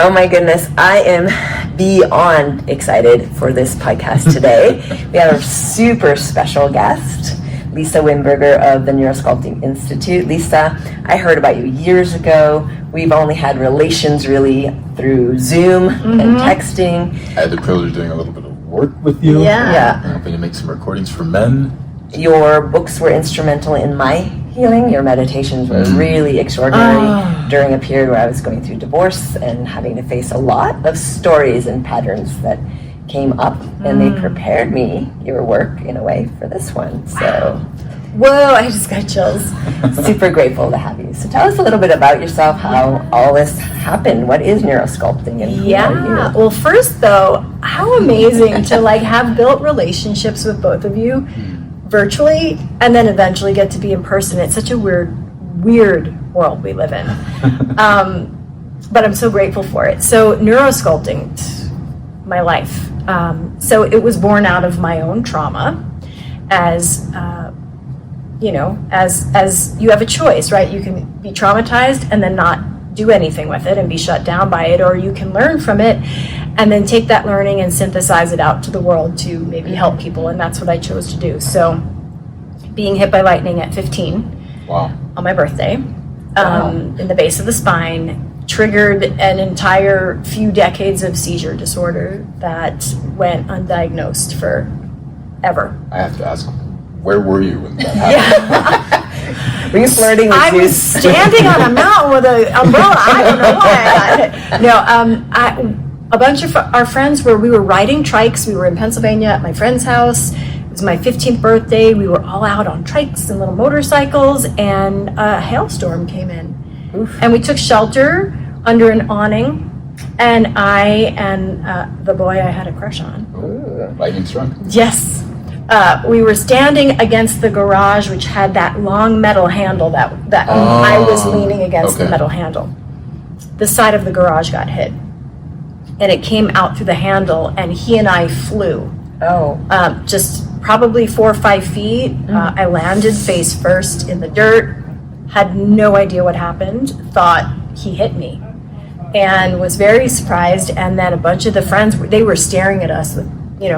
Oh my goodness, I am beyond excited for this podcast today. We have a super special guest, Lisa Wimberger of the Neuro-Sculpting Institute. Lisa, I heard about you years ago. We've only had relations really through Zoom and texting. I had the privilege of doing a little bit of work with you. Yeah. I'm hoping to make some recordings for men. Your books were instrumental in my healing. Your meditations were really extraordinary during a period where I was going through divorce and having to face a lot of stories and patterns that came up, and they prepared me, your work, in a way, for this one. So, whoa, I just got chills. Super grateful to have you. So tell us a little bit about yourself, how all this happened. What is neurosculpting, and who are you? Well, first though, how amazing to have built relationships with both of you virtually, and then eventually get to be in person. It's such a weird world we live in. But I'm so grateful for it. So neurosculpting, my life. So it was born out of my own trauma, as as you have a choice, right? You can be traumatized and then not do anything with it and be shut down by it, or you can learn from it and then take that learning and synthesize it out to the world to maybe help people, and that's what I chose to do. So being hit by lightning at 15 on my birthday, in the base of the spine, triggered an entire few decades of seizure disorder that went undiagnosed forever. I have to ask, where were you when that happened? Were you flirting with I was standing on a mountain with an umbrella. I don't know why I got it. No, a bunch of our friends we were riding trikes. We were in Pennsylvania at my friend's house. It was my 15th birthday. We were all out on trikes and little motorcycles, and a hailstorm came in. Oof. And we took shelter under an awning, and I and the boy I had a crush on. Ooh, lightning struck. Yes. We were standing against the garage, which had that long metal handle that I was leaning against the metal handle. The side of the garage got hit, and it came out through the handle, and he and I flew. Just probably 4 or 5 feet. I landed face first in the dirt, had no idea what happened, thought he hit me, and was very surprised. And then a bunch of the friends, they were staring at us with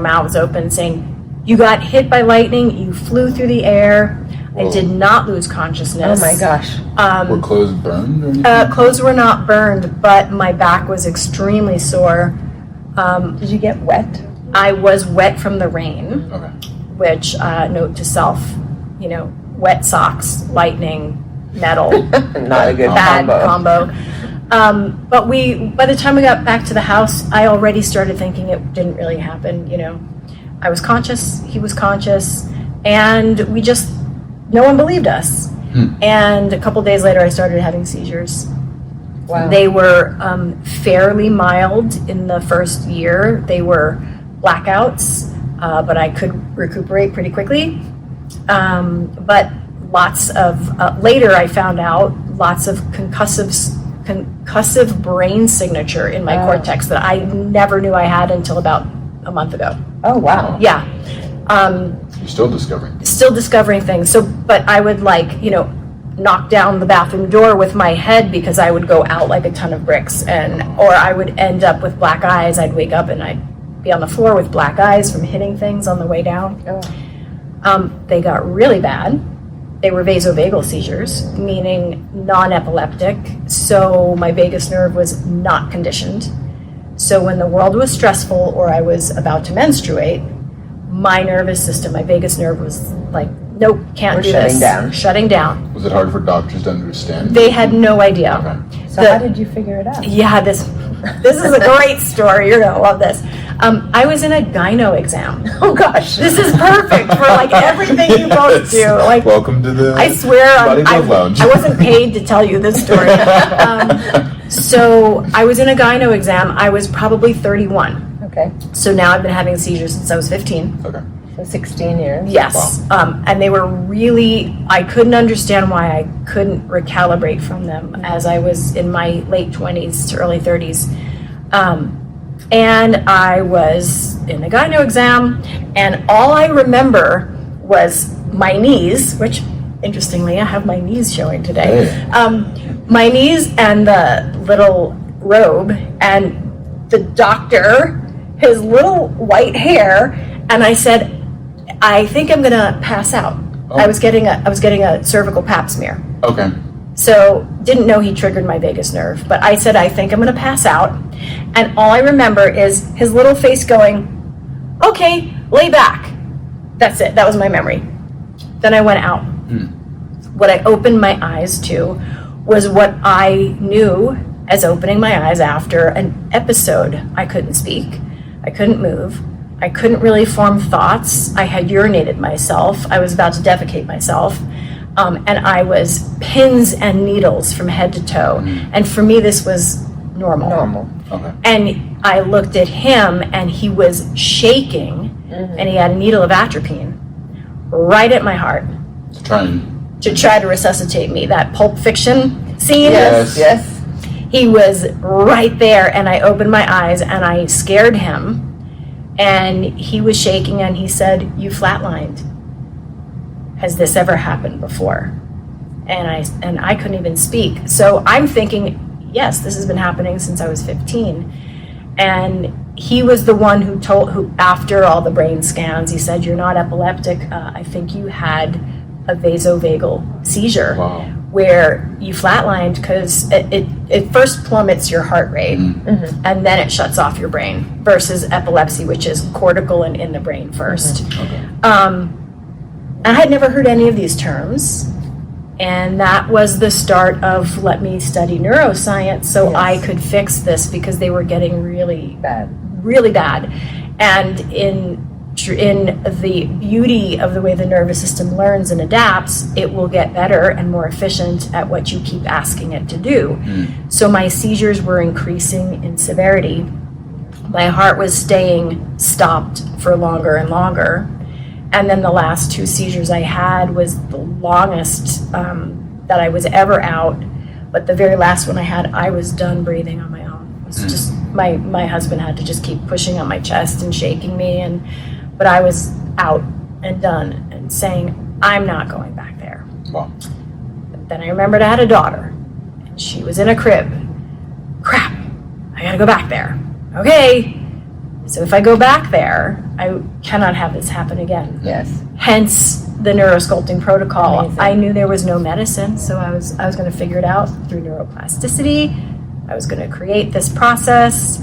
mouths open, saying, "You got hit by lightning, you flew through the air." Whoa. I did not lose consciousness. Oh my gosh. Were clothes burned or anything? Clothes were not burned, but my back was extremely sore. Did you get wet? I was wet from the rain, which, note to self, wet socks, lightning, metal, not a good bad combo. But by the time we got back to the house, I already started thinking it didn't really happen. I was conscious, he was conscious, and no one believed us. And a couple days later, I started having seizures. Wow. They were fairly mild in the first year. They were blackouts, but I could recuperate pretty quickly. But later I found out lots of concussive brain signature in my cortex that I never knew I had until about a month ago. Oh, wow. Yeah. You're still discovering. Still discovering things. So, but I would knock down the bathroom door with my head because I would go out like a ton of bricks, or I would end up with black eyes. I'd wake up and I'd be on the floor with black eyes from hitting things on the way down. They got really bad. They were vasovagal seizures, meaning non-epileptic. So my vagus nerve was not conditioned. So when the world was stressful or I was about to menstruate, my nervous system, my vagus nerve was like, nope, can't do this. Shutting down. Was it hard for doctors to understand? They had no idea. Okay. So how did you figure it out? Yeah, this is a great story. You're going to love this. I was in a gyno exam. Oh gosh. This is perfect for everything you both do. Welcome to the I swear Body Lounge. I wasn't paid to tell you this story. So I was in a gyno exam. I was probably 31. Okay. So now I've been having seizures since I was 15. Okay. So 16 years. Yes. Wow. And they were I couldn't understand why I couldn't recalibrate from them as I was in my late 20s to early 30s. And I was in the gyno exam, and all I remember was my knees, which interestingly, I have my knees showing today. Hey. My knees and the little robe and the doctor, his little white hair, and I said, I think I'm gonna pass out. Oh. I was getting a cervical pap smear. Okay. So didn't know he triggered my vagus nerve, but I said, I think I'm gonna pass out. And all I remember is his little face going, okay, lay back. That's it, that was my memory. Then I went out. What I opened my eyes to was what I knew as opening my eyes after an episode. I couldn't speak, I couldn't move, I couldn't really form thoughts. I had urinated myself, I was about to defecate myself. And I was pins and needles from head to toe. And for me, this was normal. Okay. And I looked at him, and he was shaking, and he had a needle of atropine right at my heart to try to resuscitate me. That Pulp Fiction scene. Yes. He was right there, and I opened my eyes, and I scared him. And he was shaking, and he said, "You flatlined. Has this ever happened before?" And I couldn't even speak. So I'm thinking, yes, this has been happening since I was 15. And he was the one who after all the brain scans, he said, "You're not epileptic. I think you had a vasovagal seizure." Wow. Where you flatlined because it first plummets your heart rate and then it shuts off your brain, versus epilepsy, which is cortical and in the brain first. Okay. I had never heard any of these terms, and that was the start of let me study neuroscience so I could fix this, because they were getting really bad. And in the beauty of the way the nervous system learns and adapts, it will get better and more efficient at what you keep asking it to do. So my seizures were increasing in severity. My heart was staying stopped for longer and longer. And then the last 2 seizures I had was the longest that I was ever out. But the very last one I had, I was done breathing on my own. It was just my husband had to just keep pushing on my chest and shaking me, but I was out and done and saying, I'm not going back there. Wow. But then I remembered I had a daughter, and she was in a crib. Crap, I gotta go back there. Okay. So if I go back there, I cannot have this happen again. Yes. Hence the neurosculpting protocol. Amazing. I knew there was no medicine, so I was going to figure it out through neuroplasticity. I was going to create this process.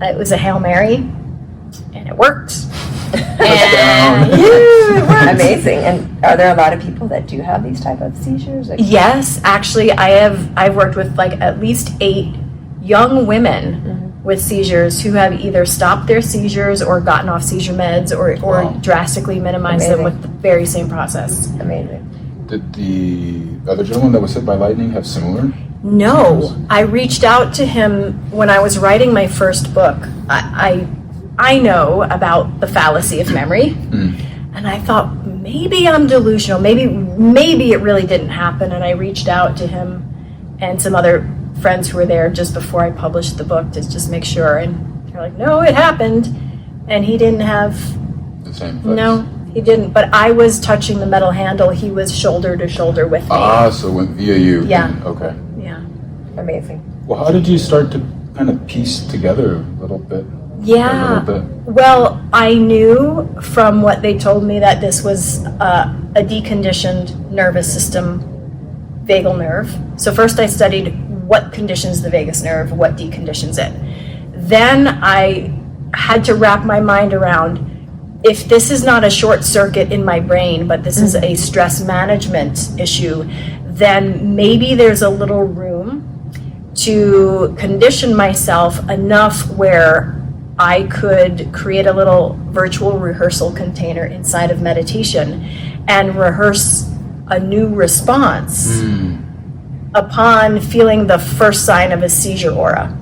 It was a Hail Mary, and it worked. And it worked. Amazing. And are there a lot of people that do have these type of seizures? Yes, actually, I've worked with like at least 8 young women with seizures who have either stopped their seizures or gotten off seizure meds or Wow. drastically minimized them with the very same process. Amazing. Did the other gentleman that was hit by lightning have similar? No, I reached out to him when I was writing my first book. I know about the fallacy of memory, and I thought maybe I'm delusional. Maybe it really didn't happen. And I reached out to him and some other friends who were there just before I published the book to just make sure. And they're like, "No, it happened," and he didn't have. The same place? No, he didn't. But I was touching the metal handle. He was shoulder to shoulder with me. So it went via you. Yeah. Okay. Yeah. Amazing. Well, how did you start to kind of piece together a little bit? Yeah. A little bit. Well, I knew from what they told me that this was a deconditioned nervous system vagal nerve. So first I studied what conditions the vagus nerve, what deconditions it. Then I had to wrap my mind around, if this is not a short circuit in my brain, but this is a stress management issue, then maybe there's a little room to condition myself enough where I could create a little virtual rehearsal container inside of meditation and rehearse a new response upon feeling the first sign of a seizure aura.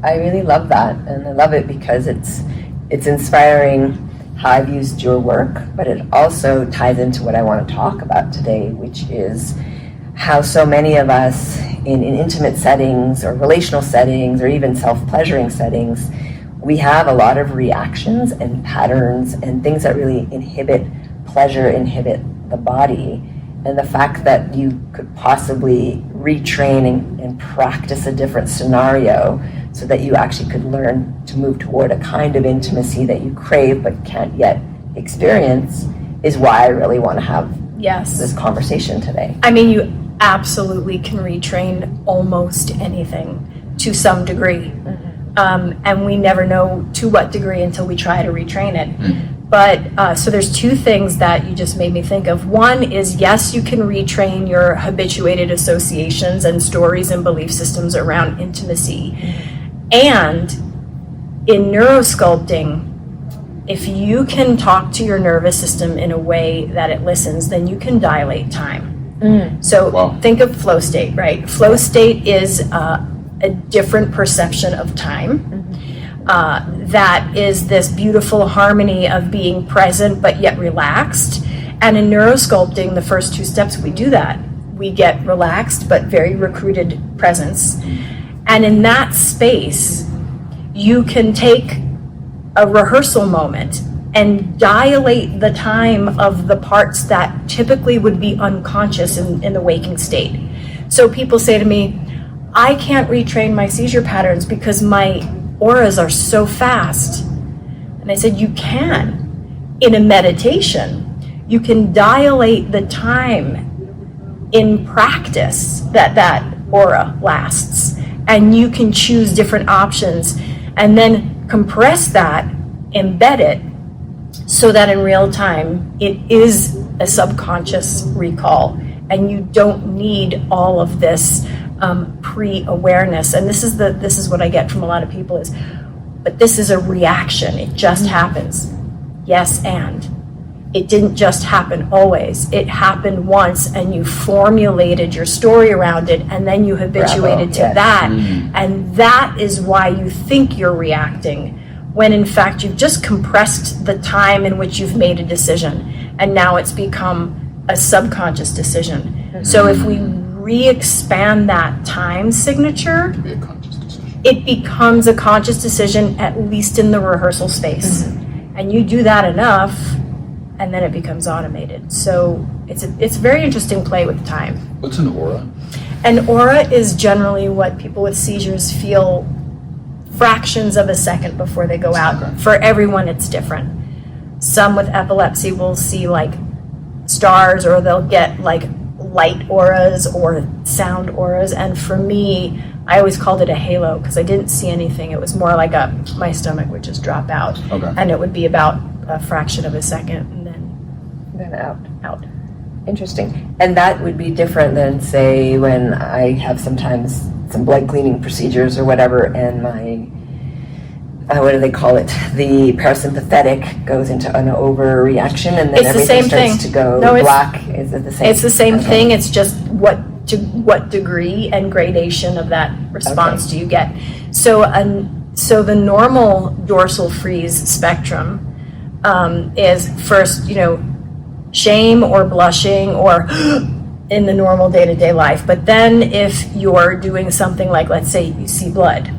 I really love that, and I love it because it's inspiring how I've used your work, but it also ties into what I want to talk about today, which is how so many of us in intimate settings or relational settings or even self-pleasuring settings, we have a lot of reactions and patterns and things that really inhibit pleasure, inhibit the body. And the fact that you could possibly retrain and practice a different scenario so that you actually could learn to move toward a kind of intimacy that you crave but can't yet experience, is why I really want to have this conversation today. I mean, you absolutely can retrain almost anything to some degree. And we never know to what degree until we try to retrain it. But so there's two things that you just made me think of. One is, yes, you can retrain your habituated associations and stories and belief systems around intimacy. And in neurosculpting, if you can talk to your nervous system in a way that it listens, then you can dilate time. So think of flow state, right? Flow state is a different perception of time. That is this beautiful harmony of being present but yet relaxed. And in neurosculpting, the first two steps, we do that. We get relaxed but very recruited presence. And in that space, you can take a rehearsal moment and dilate the time of the parts that typically would be unconscious in the waking state. So people say to me, I can't retrain my seizure patterns because my auras are so fast. And I said, you can. In a meditation, you can dilate the time in practice that aura lasts. And you can choose different options and then compress that, embed it, so that in real time, it is a subconscious recall. And you don't need all of this pre-awareness. And this is what I get from a lot of people is, but this is a reaction. It just happens. Yes, and it didn't just happen always. It happened once, and you formulated your story around it, and then you habituated to that. And that is why you think you're reacting, when in fact you've just compressed the time in which you've made a decision, and now it's become a subconscious decision. So if we re-expand that time signature, it becomes a conscious decision, at least in the rehearsal space. And you do that enough, and then it becomes automated. So it's a very interesting play with time. What's an aura? An aura is generally what people with seizures feel fractions of a second before they go out. Okay. For everyone, it's different. Some with epilepsy will see like stars, or they'll get like light auras or sound auras. And for me, I always called it a halo because I didn't see anything. It was more like my stomach would just drop out. Okay. And it would be about a fraction of a second, and then out. Interesting. And that would be different than, say, when I have sometimes some blood cleaning procedures or whatever, and my what do they call it? The parasympathetic goes into an overreaction, and then It's the everything same starts thing. to go No, black. Is it the same? It's the same thing. It's just what degree and gradation of that response do you get. So the normal dorsal freeze spectrum is first, shame or blushing or in the normal day-to-day life. But then if you're doing something like, let's say you see blood,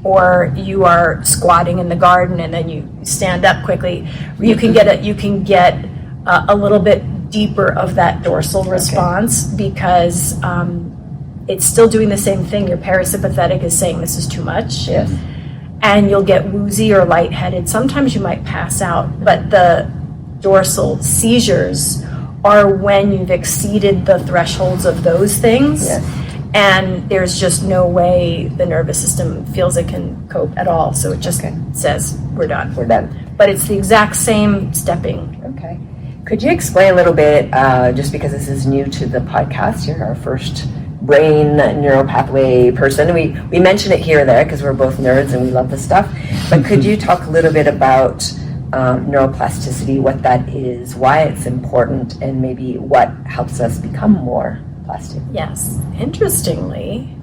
or you are squatting in the garden and then you stand up quickly, you can get a little bit deeper of that dorsal response because it's still doing the same thing. Your parasympathetic is saying this is too much. Yes. And you'll get woozy or lightheaded. Sometimes you might pass out, but the dorsal seizures are when you've exceeded the thresholds of those things. Yes. And there's just no way the nervous system feels it can cope at all. So it just says, we're done. We're done. But it's the exact same stepping. Okay. Could you explain a little bit, just because this is new to the podcast, you're our first brain neuropathway person. We mention it here or there because we're both nerds and we love this stuff. But could you talk a little bit about neuroplasticity, what that is, why it's important, and maybe what helps us become more plastic? Yes. Interestingly,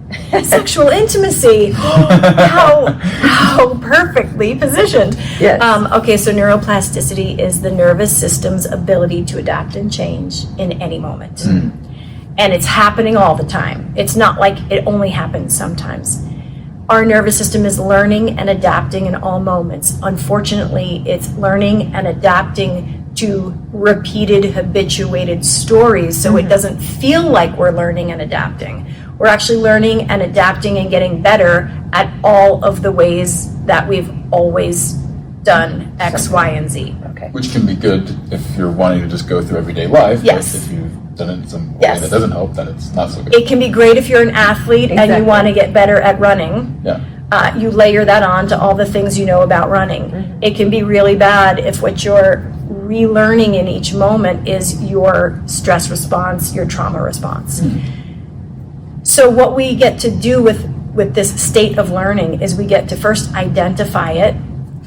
sexual intimacy. How perfectly positioned. Yes. Okay, so neuroplasticity is the nervous system's ability to adapt and change in any moment. And it's happening all the time. It's not like it only happens sometimes. Our nervous system is learning and adapting in all moments. Unfortunately, it's learning and adapting to repeated, habituated stories, so it doesn't feel like we're learning and adapting. We're actually learning and adapting and getting better at all of the ways that we've always done X, Y, and Z. Okay. Which can be good if you're wanting to just go through everyday life. Yes. But if you've done it in some way Yes. that doesn't help, then it's not so good. It can be great if you're an athlete and Exactly. you want to get better at running. Yeah. You layer that on to all the things you know about running. Mm-hmm. It can be really bad if what you're relearning in each moment is your stress response, your trauma response. So what we get to do with this state of learning is we get to first identify it,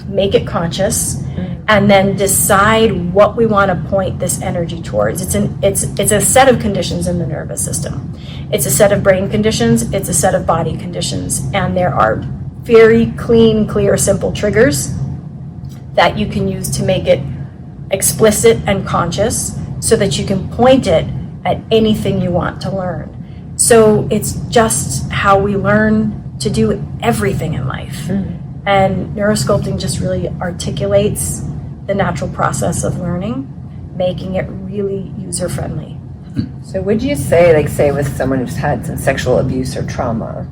make it conscious, and then decide what we want to point this energy towards. It's a set of conditions in the nervous system. It's a set of brain conditions, it's a set of body conditions, and there are very clean, clear, simple triggers that you can use to make it explicit and conscious so that you can point it at anything you want to learn. So it's just how we learn to do everything in life. And neurosculpting just really articulates the natural process of learning, making it really user-friendly. So would you say, like say with someone who's had some sexual abuse or trauma,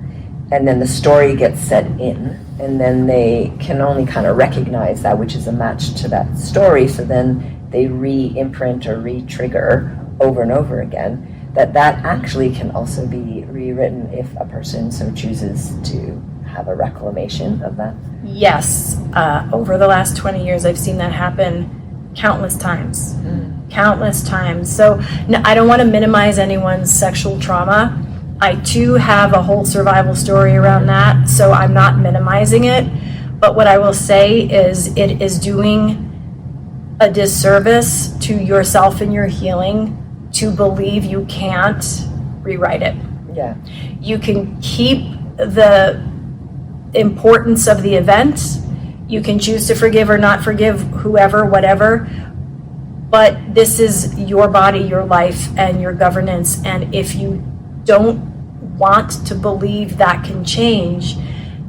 and then the story gets set in, and then they can only kind of recognize that which is a match to that story, so then they re-imprint or re-trigger over and over again, that actually can also be rewritten if a person so chooses to have a reclamation of that? Yes, over the last 20 years, I've seen that happen countless times. Countless times. So no, I don't want to minimize anyone's sexual trauma. I too have a whole survival story around that, so I'm not minimizing it. But what I will say is it is doing a disservice to yourself and your healing to believe you can't rewrite it. Yeah. You can keep the importance of the event. You can choose to forgive or not forgive whoever, whatever. But this is your body, your life, and your governance. And if you don't want to believe that can change,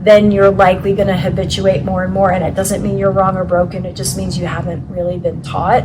then you're likely going to habituate more and more. And it doesn't mean you're wrong or broken. It just means you haven't really been taught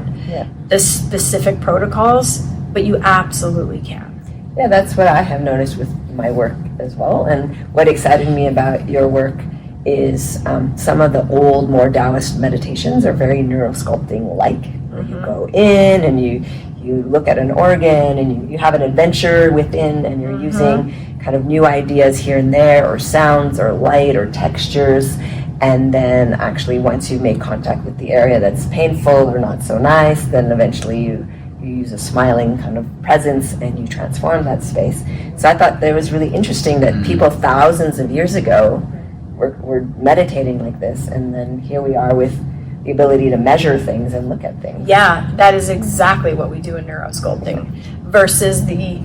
the specific protocols, but you absolutely can. Yeah, that's what I have noticed with my work as well. And what excited me about your work is some of the old, more Taoist meditations are very neurosculpting-like. You go in and you look at an organ and you have an adventure within, and you're using kind of new ideas here and there, or sounds or light or textures. And then actually once you make contact with the area that's painful or not so nice, then eventually you use a smiling kind of presence and you transform that space. So I thought that it was really interesting that people thousands of years ago were meditating like this, and then here we are with the ability to measure things and look at things. Yeah, that is exactly what we do in neurosculpting versus the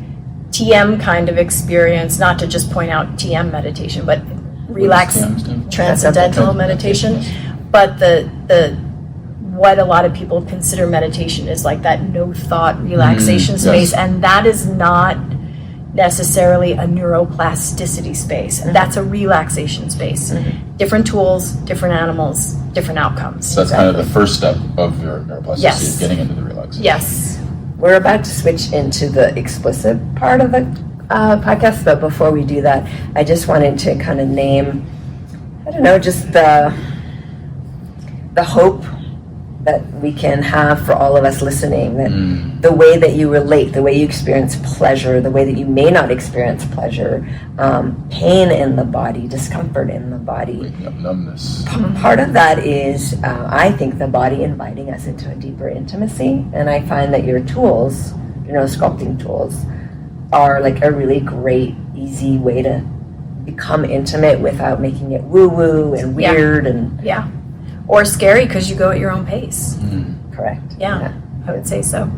TM kind of experience, not to just point out TM meditation, but transcendental meditation. But the what a lot of people consider meditation is like that no thought relaxation space, and that is not necessarily a neuroplasticity space. That's a relaxation space. Different tools, different animals, different outcomes. So that's kind of the first step of your neuroplasticity, Yes. getting into the relaxation. Yes. We're about to switch into the explicit part of the podcast, but before we do that, I just wanted to kind of name, I don't know, just the hope that we can have for all of us listening, that the way that you relate, the way you experience pleasure, the way that you may not experience pleasure, pain in the body, discomfort in the body. Waking up numbness. Part of that is, I think, the body inviting us into a deeper intimacy, and I find that your tools, your sculpting tools, are like a really great, easy way to become intimate without making it woo-woo and weird or scary because you go at your own pace. Correct. Yeah, I would say so.